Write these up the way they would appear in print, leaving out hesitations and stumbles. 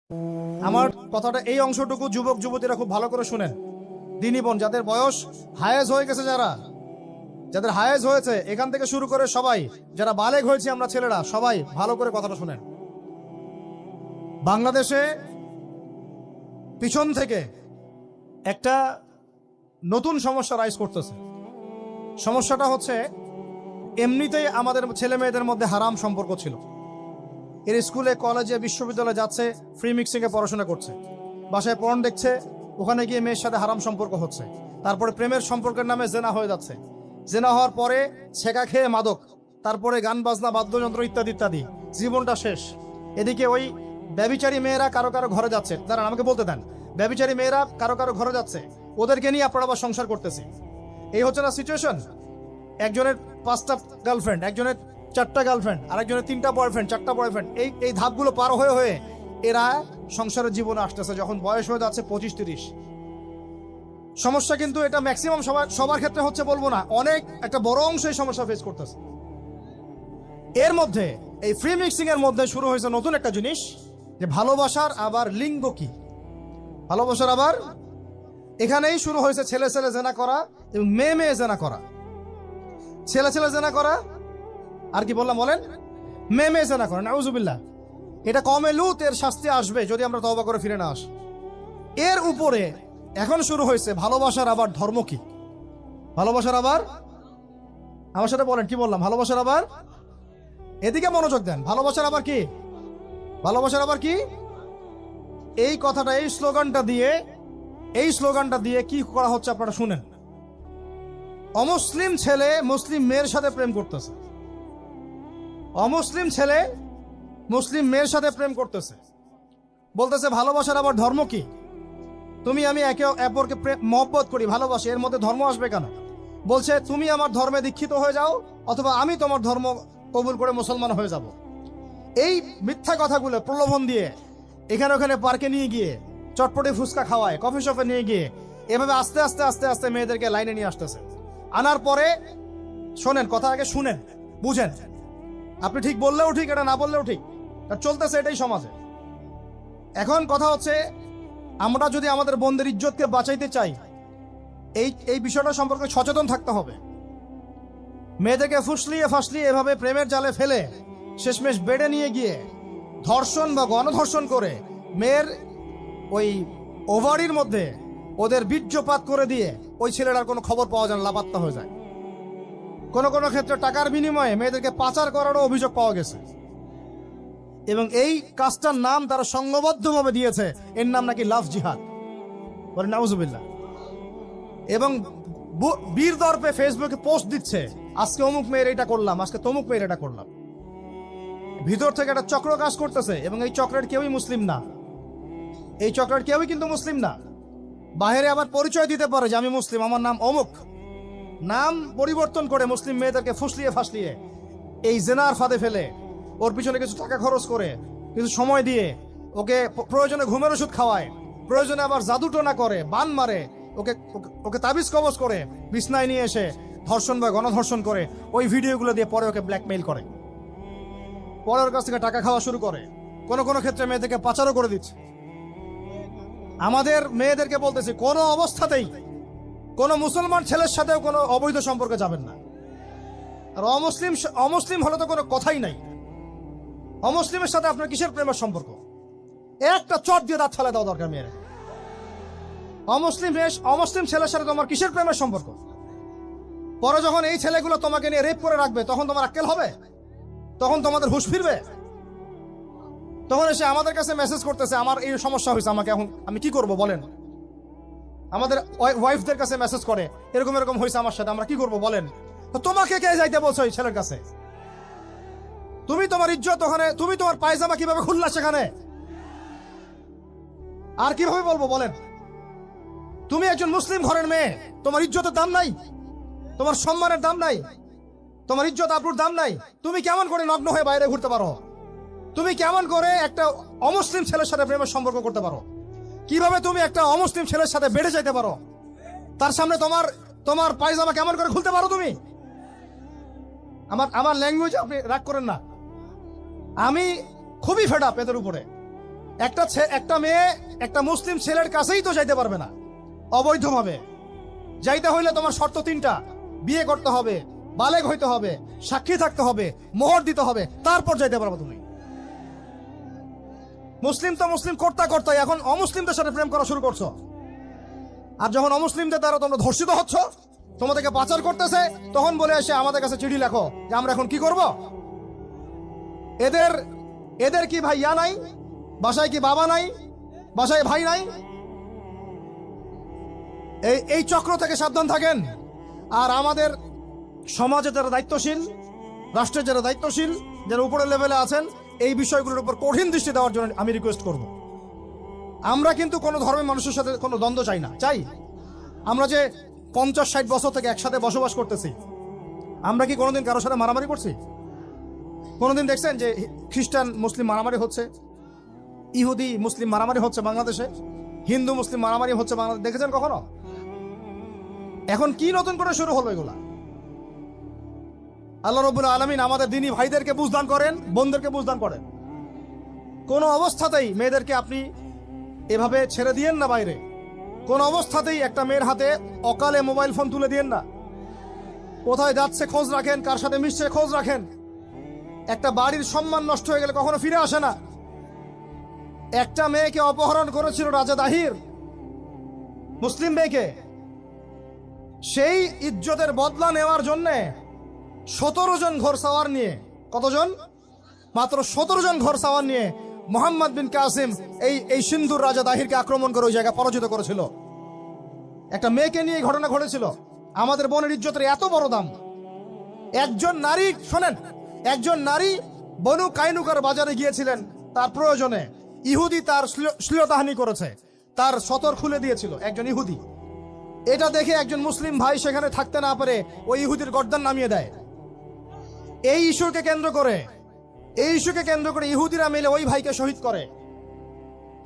আমার কথাটা এই অংশটুকু যুবক যুবতীরা খুব ভালো করে শুনেন। দিনী বোন যাদের বয়স হায়েজ হয়ে গেছে, যাদের হায়েজ হয়েছে এখান থেকে শুরু করে সবাই যারা বালেগ হয়েছে আমরা ছেলেরা সবাই ভালো করে কথাটা শুনেন। বাংলাদেশে পিছন থেকে একটা নতুন সমস্যা রাইজ করতেছে। সমস্যাটা হচ্ছে এমনিতেই আমাদের ছেলে মেয়েদের মধ্যে হারাম সম্পর্ক ছিল। এর স্কুলে কলেজে বিশ্ববিদ্যালয়ে যাচ্ছে, ফ্রি মিক্সিংয়ে পড়াশোনা করছে, বাসায় পর্ন দেখছে, ওখানে গিয়ে মেয়ের সাথে হারাম সম্পর্ক হচ্ছে, তারপরে প্রেমের সম্পর্কের নামে জেনা হয়ে যাচ্ছে, জেনা হওয়ার পরে ছেঁকা খেয়ে মাদক, তারপরে গান বাজনা বাদ্যযন্ত্র ইত্যাদি ইত্যাদি, জীবনটা শেষ। এদিকে ওই ব্যভিচারী মেয়েরা কারো কারো ঘরে যাচ্ছে, দাঁড়ান আমাকে বলতে দেন, ব্যভিচারী মেয়েরা কারো কারো ঘরে যাচ্ছে, ওদেরকে নিয়ে আপনারা আবার সংসার করতেছে। এই হচ্ছে না সিচুয়েশন। একজনের 5টা গার্লফ্রেন্ড, একজনের 4টা গার্লফ্রেন্ড, আরেকজনের 3টা বয়ফ্রেন্ড, 4টা বয়ফ্রেন্ড। এই ধাপগুলো পার হয়ে হয়ে এরা সংসারের জীবনে আসতেছে যখন বয়স হয়ে যাচ্ছে 25-30। সমস্যা কিন্তু এটা ম্যাক্সিমাম সবার ক্ষেত্রে হচ্ছে বলবো না, অনেক একটা বড় অংশ এই সমস্যা ফেস করতেছে। এর মধ্যে এই ফ্রি মিক্সিং এর মধ্যে শুরু হয়েছে নতুন একটা জিনিস, যে ভালোবাসার আবার লিঙ্গ কি, ভালোবাসার আবার এখানেই শুরু হয়েছে ছেলে ছেলে জেনা করা এবং মেয়ে মেয়ে জেনা করা। ছেলে ছেলে জেনা করা আর কি বললাম বলেন, মেয়ে মেয়ে জেনা করা, নাউজুবিল্লাহ। এটা কমে লুত, এর শাস্তি আসবে যদি আমরা তওবা করে ফিরে না আসি। এর উপরে এখন শুরু হয়েছে ভালোবাসার আবার ধর্ম কি, ভালোবাসার আবার, আমার সাথে বলেন কি বললাম, ভালোবাসার আবার, এদিকে মনোযোগ দেন, ভালোবাসার আবার কি, ভালোবাসার আবার কি। এই কথাটা এই স্লোগানটা দিয়ে কি করা হচ্ছে আপনারা শুনেন। অমুসলিম ছেলে মুসলিম মেয়ের সাথে প্রেম করতেছে, অমুসলিম ছেলে মুসলিম মেয়ের সাথে প্রেম করতেছে, বলতেছে ভালোবাসার আবার ধর্ম কি। তুমি আমি একে অপরকে মহব্বত করি, ভালোবাসি, এর মধ্যে ধর্ম আসবে কেন? বলছে তুমি আমার ধর্মে দীক্ষিত হয়ে যাও অথবা আমি তোমার ধর্ম কবুল করে মুসলমান হয়ে যাব। এই মিথ্যা কথাগুলো প্রলোভন দিয়ে এখানে ওখানে পার্কে নিয়ে গিয়ে চটপটে ফুচকা খাওয়ায়, কফি শপে নিয়ে গিয়ে এভাবে আস্তে আস্তে আস্তে আস্তে মেয়েদেরকে লাইনে নিয়ে আসতেছে। আনার পরে শোনেন, কথা আগে শুনেন, বুঝেন। আপনি ঠিক বললেও ঠিক, এটা না বললেও ঠিক, চলতেছে এটাই সমাজে। এখন কথা হচ্ছে আমরা যদি আমাদের বোনদের ইজ্জতকে বাঁচাইতে চাই, এই বিষয়টা সম্পর্কে সচেতন থাকতে হবে। মেয়েদেরকে ফাসলিয়ে এভাবে প্রেমের জালে ফেলে শেষমেশ বেডে নিয়ে গিয়ে ধর্ষণ বা গণধর্ষণ করে মেয়ের ওই ওভারির মধ্যে ওদের বীর্যপাত করে দিয়ে ওই ছেলেটার কোনো খবর পাওয়া যায় না, লাপাত্তা হয়ে যায়। কোনো কোনো ক্ষেত্রে টাকার বিনিময়ে মেয়েদেরকে পাচার করারও অভিযোগ পাওয়া গেছে। এবং এই কাজটার নাম তারা সংঘবদ্ধভাবে দিয়েছে, এর নাম নাকি লাভ জিহাদ, বলে নাউজুবিল্লাহ। এবং বীর দর্পে ফেসবুকে পোস্ট দিচ্ছে, আজকে অমুক মেয়ের এটা করলাম, আজকে তমুক মেয়ের এটা করলাম। ভিতর থেকে একটা চক্র কাজ করতেছে এবং এই চক্রের কেউই মুসলিম না, এই চক্রের কেউই কিন্তু মুসলিম না। বাহিরে আবার পরিচয় দিতে পারে যে আমি মুসলিম, আমার নাম অমুক, নাম পরিবর্তন করে মুসলিম মেয়েদেরকে ফাসলিয়ে এই জেনার ফাঁদে ফেলে ওর পিছনে কিছু টাকা খরচ করে, কিছু সময় দিয়ে ওকে প্রয়োজনে ঘুমের ওষুধ খাওয়ায়, প্রয়োজনে আবার জাদুটোনা করে, বান মারে, ওকে তাবিজ কবজ করে বিছনায় নিয়ে এসে ধর্ষণ বা গণধর্ষণ করে ওই ভিডিওগুলো দিয়ে পরে ওকে ব্ল্যাকমেইল করে, পরে ওর কাছ থেকে টাকা খাওয়া শুরু করে। কোনো কোনো ক্ষেত্রে মেয়েদেরকে পাচারও করে দিচ্ছে। আমাদের মেয়েদেরকে বলতেছি, কোনো অবস্থাতেই কোনো মুসলমান ছেলের সাথেও কোনো অবৈধ সম্পর্কে যাবেন না। আর অমুসলিম হলে তো কোনো কথাই নাই। অমুসলিমের সাথে আপনার কিসের প্রেমের সম্পর্ক? একটা চট দিয়ে দাঁত ফেলে দেওয়া দরকার মেয়েরা। অমুসলিম ছেলের সাথে তোমার কিসের প্রেমের সম্পর্ক? পরে যখন এই ছেলেগুলো তোমাকে নিয়ে রেপ করে রাখবে তখন তোমার আক্কেল হবে? তখন তোমাদের হুঁশ ফিরবে? তখন এসে আমাদের কাছে মেসেজ করতেছে, আমার এই সমস্যা হয়েছে, আমাকে এখন আমি কি করব বলেন। আমাদের ওয়াইফদের কাছে মেসেজ করে, এরকম এরকম হয়েছে আমার সাথে, আমরা কি করব বলেন। তো তোমাকে কে যাইতে বলছো এই ছেলের কাছে? তুমি তোমার ইজ্জত ওখানে, তুমি তোমার পায়জামা কিভাবে খুললা সেখানে, আর কিভাবে বলবো বলেন? তুমি একজন মুসলিম ঘরের মেয়ে, তোমার ইজ্জতের দাম নাই, তোমার সম্মানের দাম নাই, তোমার ইজ্জত আবরুর দাম নাই। তুমি কেমন করে নগ্ন হয়ে বাইরে ঘুরতে পারো? তুমি কেমন করে একটা অমুসলিম ছেলের সাথে প্রেমের সম্পর্ক করতে পারো? কিভাবে তুমি একটা অমুসলিম ছেলের সাথে বেড়ে যাইতে পারো? তার সামনে তোমার পায়জামা কেমন করে খুলতে পারো তুমি? আমার ল্যাঙ্গুয়েজ আপনি রাগ করেন না, আমি খুবই ফেড আপ এদের উপরে। একটা মেয়ে একটা মুসলিম ছেলের কাছেই তো যাইতে পারবে না অবৈধভাবে। যাইতে হইলে তোমার শর্ত তিনটা: বিয়ে করতে হবে, বালেগ হইতে হবে, সাক্ষী থাকতে হবে, মোহর দিতে হবে, তারপর যাইতে পারবে তুমি। মুসলিম তো মুসলিম করতে করতে এখন অমুসলিমদের সাথে প্রেম করা শুরু করছো। আর যখন অমুসলিমদের দ্বারা তোমরা ধর্ষিত হচ্ছ, তোমাদেরকে পাচার করতেছে, তখন বলে এসে আমাদের কাছে চিঠি লেখো যে আমরা এখন কি করব। এদের কি ভাই ইয়া নাই? বাসায় কি বাবা নাই? বাসায় ভাই নাই? এই চক্র থেকে সাবধান থাকেন। আর আমাদের সমাজে যারা দায়িত্বশীল, রাষ্ট্রের যারা দায়িত্বশীল, যারা উপরের লেভেলে আছেন, এই বিষয়গুলোর উপর কঠিন দৃষ্টি দেওয়ার জন্য আমি রিকোয়েস্ট করব। আমরা কিন্তু কোনো ধর্মের মানুষের সাথে কোনো দ্বন্দ্ব চাই না। চাই আমরা যে 50-60 বছর থেকে একসাথে বসবাস করতেছি, আমরা কি কোনোদিন কারোর সাথে মারামারি করছি? কোনোদিন দেখছেন যে খ্রিস্টান মুসলিম মারামারি হচ্ছে, ইহুদি মুসলিম মারামারি হচ্ছে বাংলাদেশে, হিন্দু মুসলিম মারামারি হচ্ছে বাংলাদেশে? দেখেছেন কখনো? এখন কি নতুন করে শুরু হলো এগুলা? আল্লাহ রাব্বুল আলামিন আমাদের দ্বীনি ভাইদেরকে বুঝদান করেন, বোনদেরকে বুঝদান করেন। কোন অবস্থাতেই মেয়েদেরকে আপনি এভাবে ছেড়ে দিয়েন না বাইরে। কোন অবস্থাতেই একটা মেয়ের হাতে অকালে মোবাইল ফোন তুলে দিয়েন না। কোথায় যাচ্ছে খোঁজ রাখেন, কার সাথে মিশছে খোঁজ রাখেন। একটা বাড়ির সম্মান নষ্ট হয়ে গেলে কখনো ফিরে আসে না। একটা মেয়েকে অপহরণ করেছিল রাজা দাহির, মুসলিম মেয়েকে। সেই ইজ্জতের বদলা নেওয়ার জন্য 17 জন ঘোড়সাওয়ার নিয়ে, কতজন? মাত্র 17 জন ঘোড়সাওয়ার নিয়ে মোহাম্মদ বিন কাসিম এই সিন্ধুর রাজা দাহিরকে আক্রমণ করে ওই জায়গা পরাজিত করেছিল। একটা মেয়েকে নিয়ে ঘটনা ঘটেছিল। আমাদের বোনের ইজ্জতের এত বড় দাম। একজন নারী, শোনেন, একজন নারী বনু কাইনুকার বাজারে গিয়েছিলেন তার প্রয়োজনে। ইহুদি তার শ্লীলতাহানি করেছে, তার সতর খুলে দিয়েছিল একজন ইহুদি। এটা দেখে একজন মুসলিম ভাই সেখানে থাকতে না পারে ওই ইহুদির গর্দান নামিয়ে দেয়। এই ইস্যুকে কেন্দ্র করে ইহুদিরা মিলে ওই ভাইকে শহীদ করে।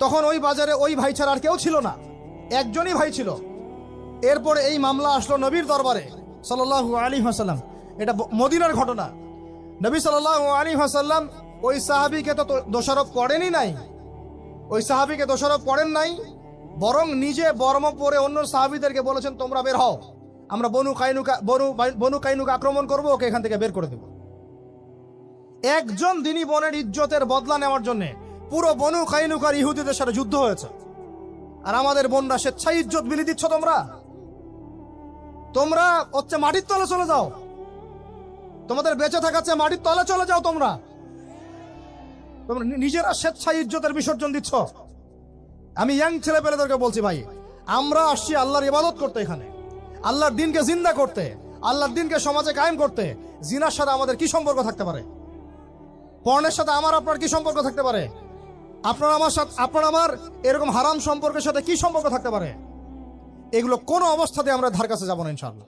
তখন ওই বাজারে ওই ভাই ছাড়া আর কেউ ছিল না, একজনই ভাই ছিল। এরপরে এই মামলা আসলো নবীর দরবারে সাল্লাল্লাহু আলাইহি ওয়াসাল্লাম। এটা মদিনার ঘটনা। নবী সাল্লাল্লাহু আলাইহি ওয়াসাল্লাম ওই সাহাবীকে তো দোষারোপ করেন নাই, বরং নিজে বর্ম পরে অন্য সাহাবীদেরকে বলেছেন তোমরা বের হও, আমরা বনু কাইনুকা আক্রমণ করবো, ওকে এখান থেকে বের করে দেব। একজন দিনী বোনের ইজ্জতের বদলা নেওয়ার জন্য পুরো বনু কাইনুকার ইহুদিদের সাথে যুদ্ধ হয়েছে। আর আমাদের বোনরা স্বেচ্ছায় ইজ্জত বিলি দিচ্ছ। তোমরা হচ্ছে মাটির তলে চলে যাও, তোমাদের বেঁচে থাকাচ্ছে মাটির তলে চলে যাও। তোমরা নিজেরা স্বেচ্ছায় ইজ্জতের বিসর্জন দিচ্ছ। আমি ইয়াং ছেলে পেলেদেরকে বলছি, ভাই, আমরা আসছি আল্লাহর ইবাদত করতে, এখানে আল্লাহর দিনকে জিন্দা করতে, আল্লাহর দিনকে সমাজে কায়েম করতে। জিনার সাথে আমাদের কি সম্পর্ক থাকতে পারে? পর্নের সাথে আমার আপনার কি সম্পর্ক থাকতে পারে? আপনার আমার এরকম হারাম সম্পর্কের সাথে কি সম্পর্ক থাকতে পারে? এগুলো কোনো অবস্থাতে আমরা ধার কাছে যাবো না ইনশাআল্লাহ।